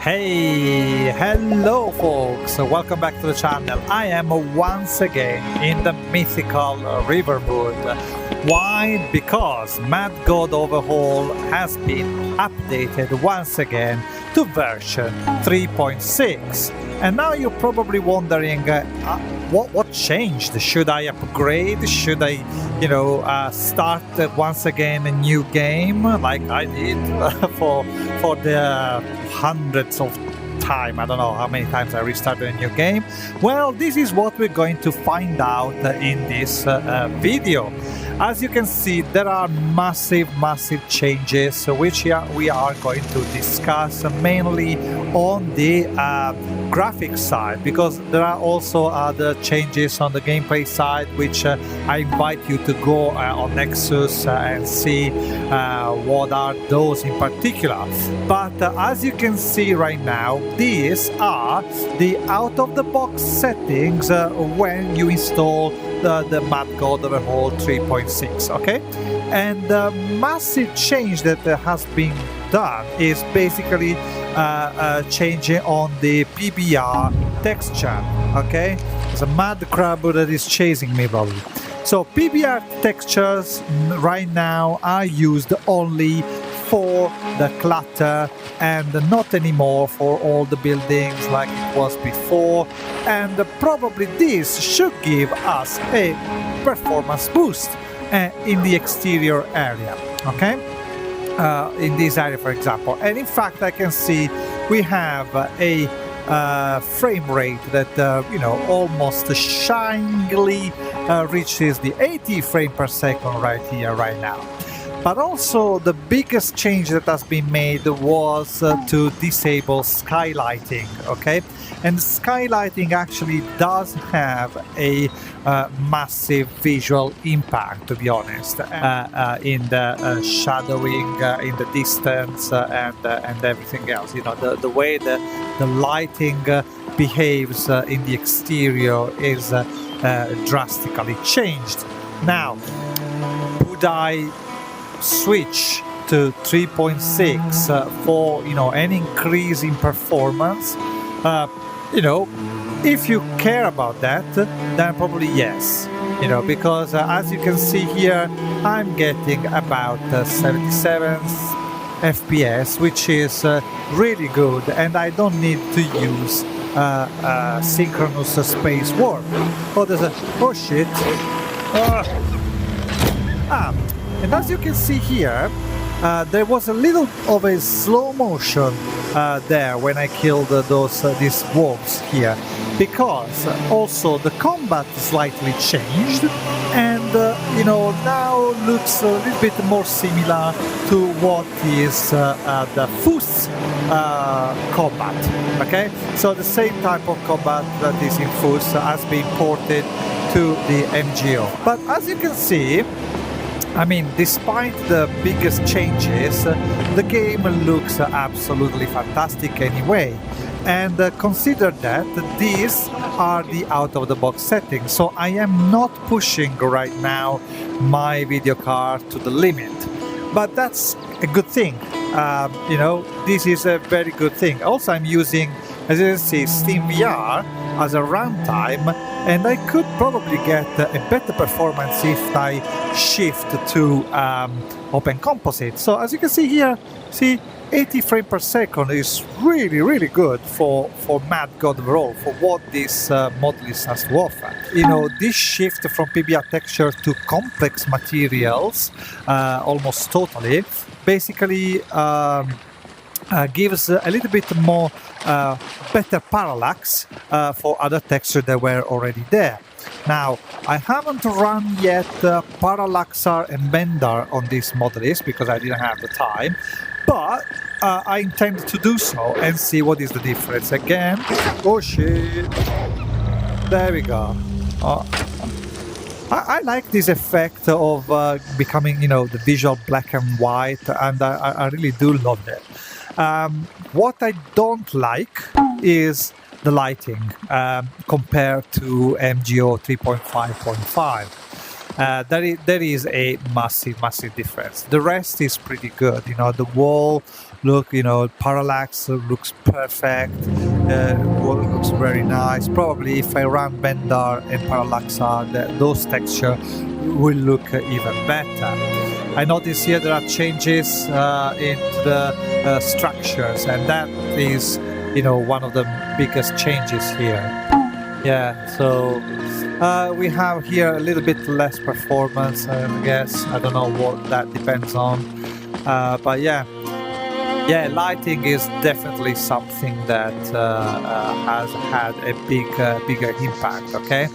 Hey, hello folks, welcome back to the channel. I am once again in the mythical Riverwood. Why? Because Mad God Overhaul has been updated once again to version 3.6. And now you're probably wondering, what changed? Should I upgrade? Should I, start once again a new game like I did for the hundreds of time. I don't know how many times I restarted a new game. Well, this is what we're going to find out in this video. As you can see, there are massive changes which we are going to discuss mainly on the graphics side, because there are also other changes on the gameplay side which I invite you to go on Nexus and see what are those in particular. But as you can see right now, these are the out-of-the-box settings when you install the Mad God Overhaul 3.6, okay? And the massive change that has been done is basically changing on the PBR texture, okay? There's a mad crab that is chasing me, probably. So PBR textures right now are used only for the clutter and not anymore for all the buildings like it was before, and probably this should give us a performance boost in the exterior area, okay? In this area, for example. And in fact, I can see we have a frame rate that almost shiningly reaches the 80 frames per second right here, right now. But also the biggest change that has been made was to disable skylighting, okay? And skylighting actually does have a massive visual impact, to be honest, in the shadowing, in the distance, and everything else. The way the lighting behaves in the exterior is drastically changed. Now, would I switch to 3.6 for an increase in performance? If you care about that, then probably yes, because as you can see here, I'm getting about 77 FPS, which is really good, and I don't need to use synchronous space warp. Oh shit. And as you can see here, there was a little of a slow motion there when I killed these wolves here, because also the combat slightly changed, and now looks a little bit more similar to what is the Fus combat. Okay, so the same type of combat that is in Fus has been ported to the MGO. But as you can see, I mean, despite the biggest changes, the game looks absolutely fantastic anyway. And consider that these are the out-of-the-box settings, so I am not pushing right now my video card to the limit. But that's a good thing. This is a very good thing. Also, I'm using, as you can see, Steam VR as a runtime, and I could probably get a better performance if I shift to Open Composite. So as you can see here, 80 frames per second is really good for Mad God Overhaul, for what this model has to offer. This shift from PBR texture to complex materials, almost totally, basically gives a little bit more better parallax for other textures that were already there. Now, I haven't run yet Parallaxar and Bendar on this modellist because I didn't have the time, but I intend to do so and see what is the difference. Again, oh shit, there we go. I like this effect of becoming, the visual black and white, and I really do love that. What I don't like is the lighting compared to MGO 3.5.5. there is a massive difference. The rest is pretty good. You know, the wall look, you know, parallax looks perfect. Wall looks very nice. Probably if I run Bendar and parallax, those texture will look even better. I notice here there are changes into the structures, and that is, you know, one of the biggest changes here. Yeah, so we have here a little bit less performance, I guess. I don't know what that depends on, but yeah, lighting is definitely something that has had a bigger impact. Okay,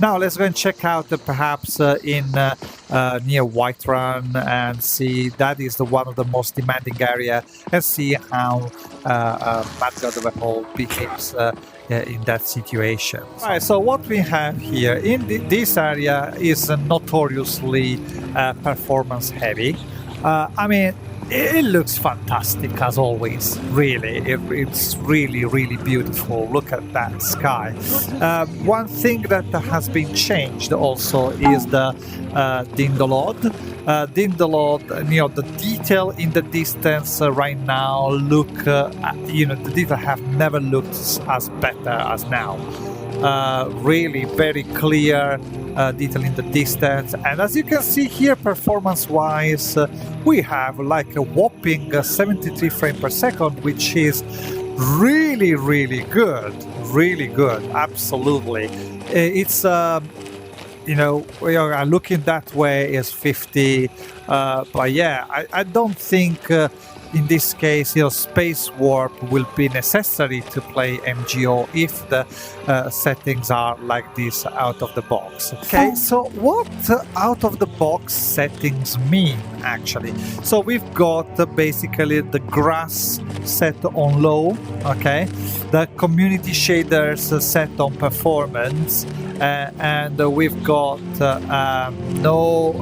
now let's go and check out perhaps in near Whiterun and see. That is one of the most demanding area, and see how Mad God Overhaul behaves in that situation. Alright, so what we have here in this area is notoriously performance heavy. I mean, it looks fantastic as always, really. It's really beautiful. Look at that sky. One thing that has been changed also is the DyndoLOD. DyndoLOD, you know, the detail in the distance right now look, you know, the detail have never looked as better as now. Really very clear detail in the distance, and as you can see here, performance wise, we have like a whopping 73 frames per second, which is really good, absolutely. It's you know, looking that way is 50, but yeah, I don't think in this case, you know, space warp will be necessary to play MGO if the settings are like this out of the box. Okay, so what out of the box settings mean actually? So we've got basically the grass set on low, okay, the community shaders set on performance, and we've got no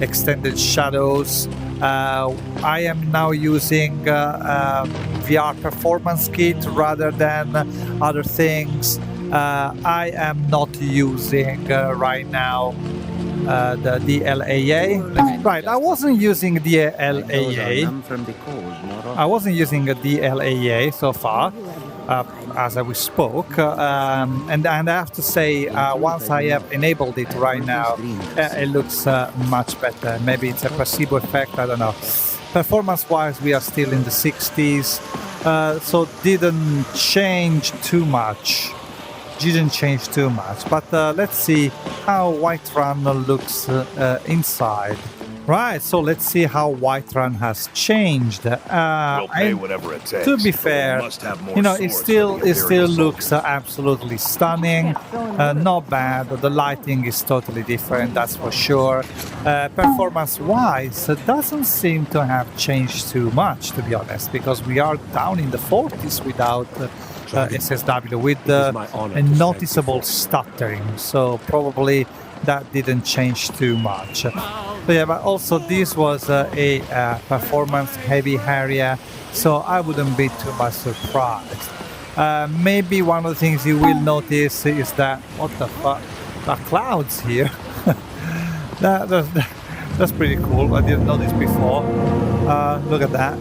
extended shadows. I am now using VR performance kit rather than other things. I am not using right now the DLAA. Right, I wasn't using DLAA. I wasn't using a DLAA so far. As we spoke, and I have to say, once I have enabled it right now, it looks much better. Maybe it's a placebo effect, I don't know. Performance wise, we are still in the 60s, so didn't change too much. But let's see how Whiterun looks inside. Right, so let's see how Whiterun has changed. We'll pay whatever it takes. To be fair, you know, it still looks absolutely stunning. Not bad. The lighting is totally different, that's for sure. Performance-wise, it doesn't seem to have changed too much, to be honest, because we are down in the 40s without SSW, with a noticeable stuttering. So probably that didn't change too much. So yeah, but also this was a performance heavy area, so I wouldn't be too much surprised. Maybe one of the things you will notice is that, what the fuck, the clouds here. That's pretty cool. I didn't know this before. Look at that.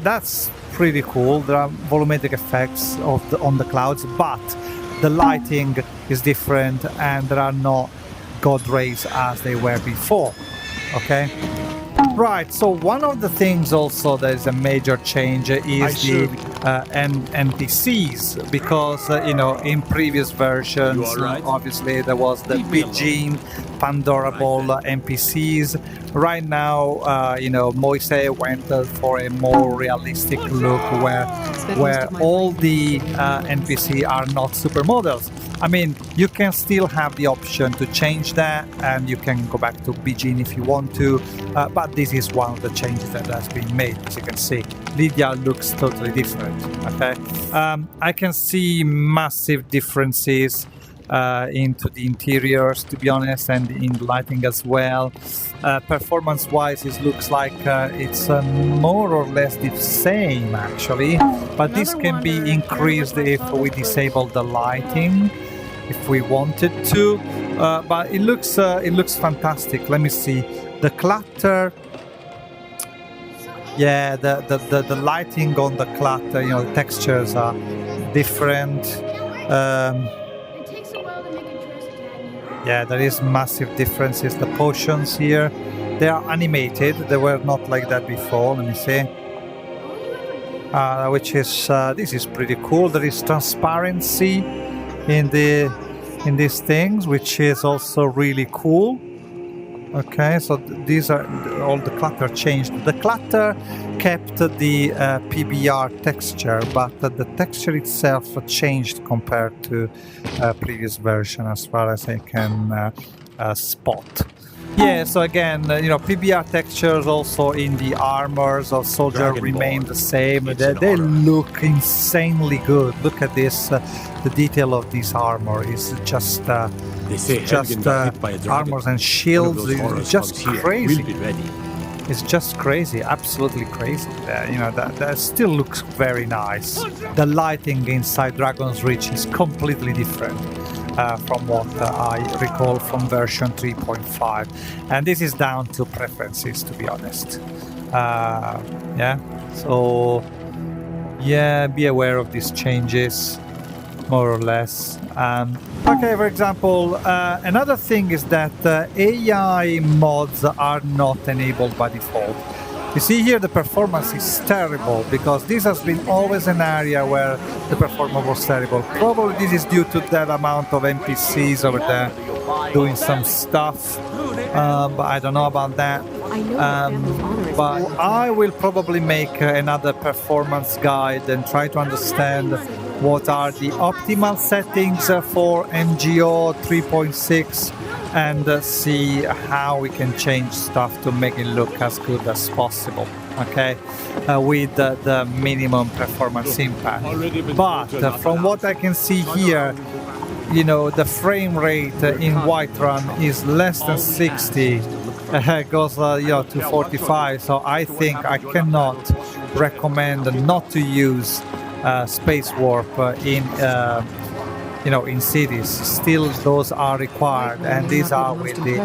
That's pretty cool. There are volumetric effects on the clouds, but the lighting is different and there are no god rays as they were before. Okay, right, so one of the things also that is a major change is the NPCs, because you know, in previous versions obviously there was the Beijing Pandorable NPCs. Right now, you know, Moise went for a more realistic look where all the NPC are not supermodels. I mean, you can still have the option to change that, and you can go back to Beijing if you want to, but this is one of the changes that has been made. As you can see, Lydia looks totally different. Okay, I can see massive differences into the interiors, to be honest, and in the lighting as well. Performance wise, it looks like it's more or less the same actually, but this can be increased if we disable the lighting if we wanted to. but it looks fantastic. Let me see the clutter. Yeah, the lighting on the clutter, you know, the textures are different. It takes a while to make a dress tag. Yeah, there is massive differences. The potions here, they are animated. They were not like that before. Let me see. Which is this is pretty cool. There is transparency in these things, which is also really cool. Okay, so these are all the clutter changed. The clutter kept the PBR texture, but the texture itself changed compared to previous version, as far as I can spot. Yeah, so again, you know, PBR textures also in the armors of soldier remain the same. They look insanely good. Look at this, the detail of this armor is just armors and shields. It's just crazy. It's just crazy, absolutely crazy. You know, that still looks very nice. The lighting inside Dragonsreach is completely different. From what I recall from version 3.5, and this is down to preferences, to be honest. Yeah, so yeah, be aware of these changes, more or less. Okay, for example, another thing is that AI mods are not enabled by default. You see here the performance is terrible, because this has been always an area where the performance was terrible. Probably this is due to that amount of NPCs over there doing some stuff, but I don't know about that. But I will probably make another performance guide and try to understand what are the optimal settings for MGO 3.6 and see how we can change stuff to make it look as good as possible, okay, with the minimum performance impact. But from what I can see here, you know, the frame rate in Whiterun is less than 60. Goes you know, to 45, so I think I cannot recommend not to use space warp in you know, in cities. Still those are required, and these are with the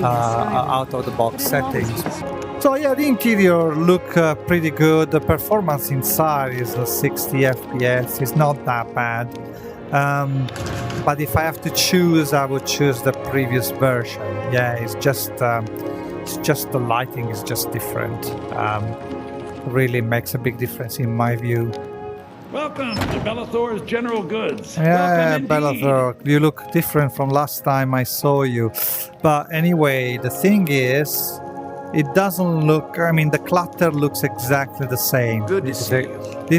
out of the box settings. So yeah, the interior look pretty good. The performance inside is 60 FPS. It's not that bad. But if I have to choose, I would choose the previous version. Yeah, it's just the lighting is just different. Really makes a big difference in my view. Welcome to Belathor's General Goods. Yeah, Belathor, you look different from last time I saw you. But anyway, the thing is, it doesn't look, I mean, the clutter looks exactly the same. This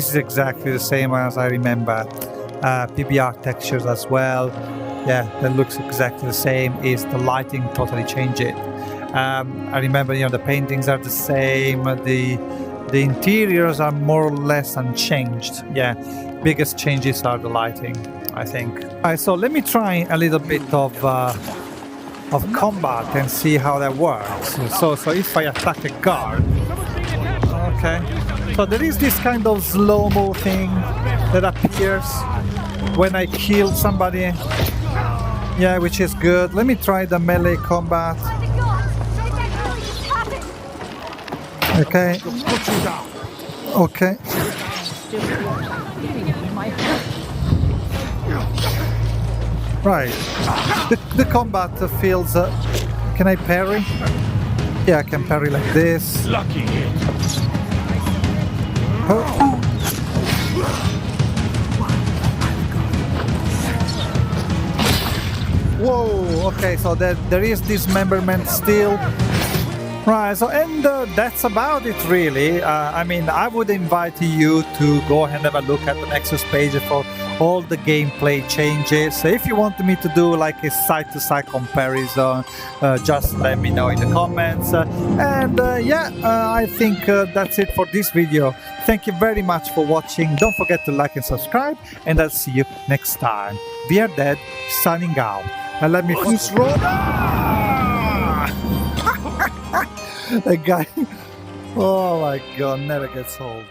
is exactly the same as I remember. PBR textures as well. Yeah, that looks exactly the same. Is the lighting totally changed it? I remember, you know, the paintings are the same. The interiors are more or less unchanged. Yeah, biggest changes are the lighting, I think. Alright, so let me try a little bit of combat and see how that works. So if I attack a guard, okay. So there is this kind of slow-mo thing that appears when I kill somebody. Yeah, which is good. Let me try the melee combat. Okay. Okay. Right. The combat feels. Can I parry? Yeah, I can parry like this. Lucky. Oh. Whoa. Okay, so there is dismemberment still. Right, so and that's about it really. I mean, I would invite you to go ahead and have a look at the Nexus page for all the gameplay changes. If you want me to do like a side-to-side comparison, just let me know in the comments. I think that's it for this video. Thank you very much for watching. Don't forget to like and subscribe, and I'll see you next time. We are dead, signing out. And let me finish roll. The guy, oh my god, never gets old.